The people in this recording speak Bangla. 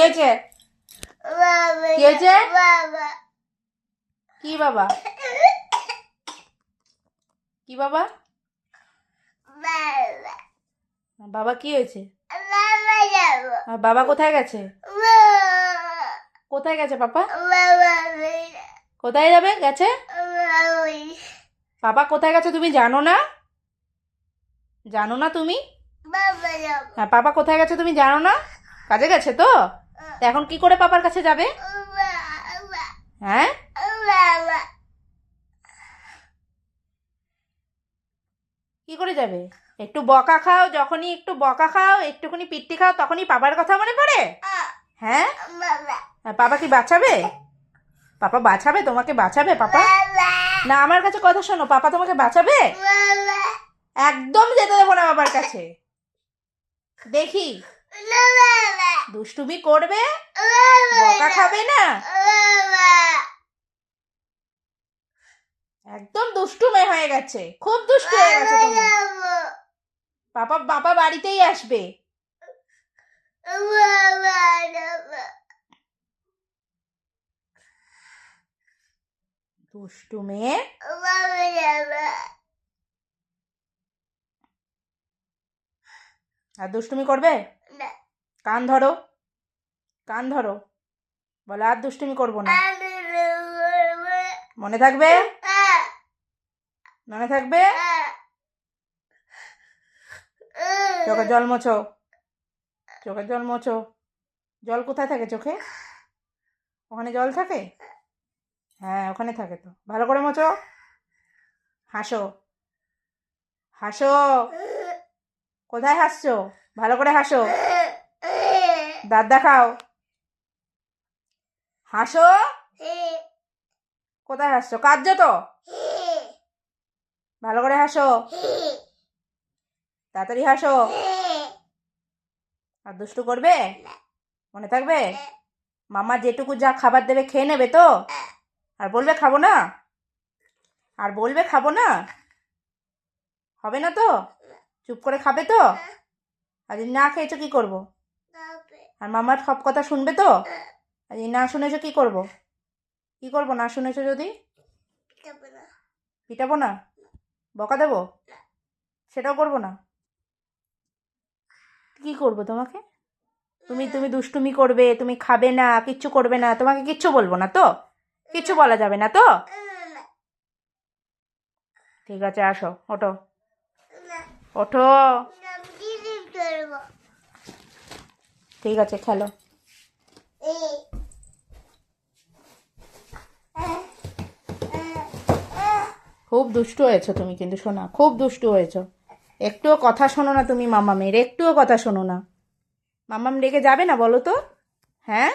হয়েছে? কি হয়েছে? কি বাবা? কি বাবা? বাবা কি হয়েছে? বাবা কোথায় গেছে? কোথায় গেছে পাপা? কোথায় যাবে গেছে? পাপা কোথায় গেছে তুমি জানো না? জানো না তুমি? হ্যাঁ, পাপা কোথায় গেছে তুমি জানো না? কাজে গেছে তো? তা এখন কি করে পাপার কাছে যাবে? হ্যাঁ, কি করে যাবে? একটু বকা খাও, যখনই একটু বকা খাও, একটুখানি পিট্টি খাও, তখনই পাপার কথা মনে পড়ে? হ্যাঁ, পাপা কি বাঁচাবে? পাপা বাঁচাবে তোমাকে? বাঁচাবে পাপা? না, আমার কাছে কথা শোনো, পাপা তোমাকে বাঁচাবে? একদম যেতে দেবো না বাবার কাছে। দেখি দুষ্টুমি করবে, বকা খাবে না, একদম দুষ্টু মেয়ে হয়ে গেছে, খুব দুষ্টু হয়ে গেছে তুমি। পাপা বাবা বাড়িতেই আসবে। দুষ্টু মেয়ে। আর দুষ্টুমি করবে? কান ধরো, কান ধরো, বলো আর দুষ্টুমি করবো না। মনে থাকবে? মনে থাকবে? চোখে জল মোছো, চোখে জল মোছো। জল কোথায় থাকে চোখে? ওখানে জল থাকে? হ্যাঁ, ওখানে থাকে তো। ভালো করে মোছো। হাসো, হাসো। কোথায় হাসছো? ভালো করে হাসো। দাঁত দেখাও। হাসো। কোথায় হাসছো? কাঁদছো তো? ভালো করে হাসো, তাড়াতাড়ি হাসো। আর দুষ্টু করবে? মনে থাকবে? মামা যেটুকু যা খাবার দেবে খেয়ে নেবে তো? আর বলবে খাবো না? আর বলবে খাবো না? হবে না তো? চুপ করে খাবে তো? আর যদি না খেয়েছো কি করব? আর মামার সব কথা শুনবে তো? আর যদি না শুনেছো কি করব? কি করব না শুনেছো যদি? পিটাবো না? বকা দেবো? সেটাও করবো না? কি করবো তোমাকে? তুমি তুমি দুষ্টুমি করবে, তুমি খাবে না, কিচ্ছু করবে না, তোমাকে কিচ্ছু বলবো না তো? কিচ্ছু বলা যাবে না তো? ঠিক আছে, আসো, ওঠো, ওঠো। ঠিক আছে, খেলো। খুব দুষ্টু হয়েছো তুমি কিন্তু শোনা, খুব দুষ্টু হয়েছো। একটুও কথা শোনো না তুমি মামামের, একটুও কথা শোনো না। মামাম রেগে যাবে না বলো তো? হ্যাঁ।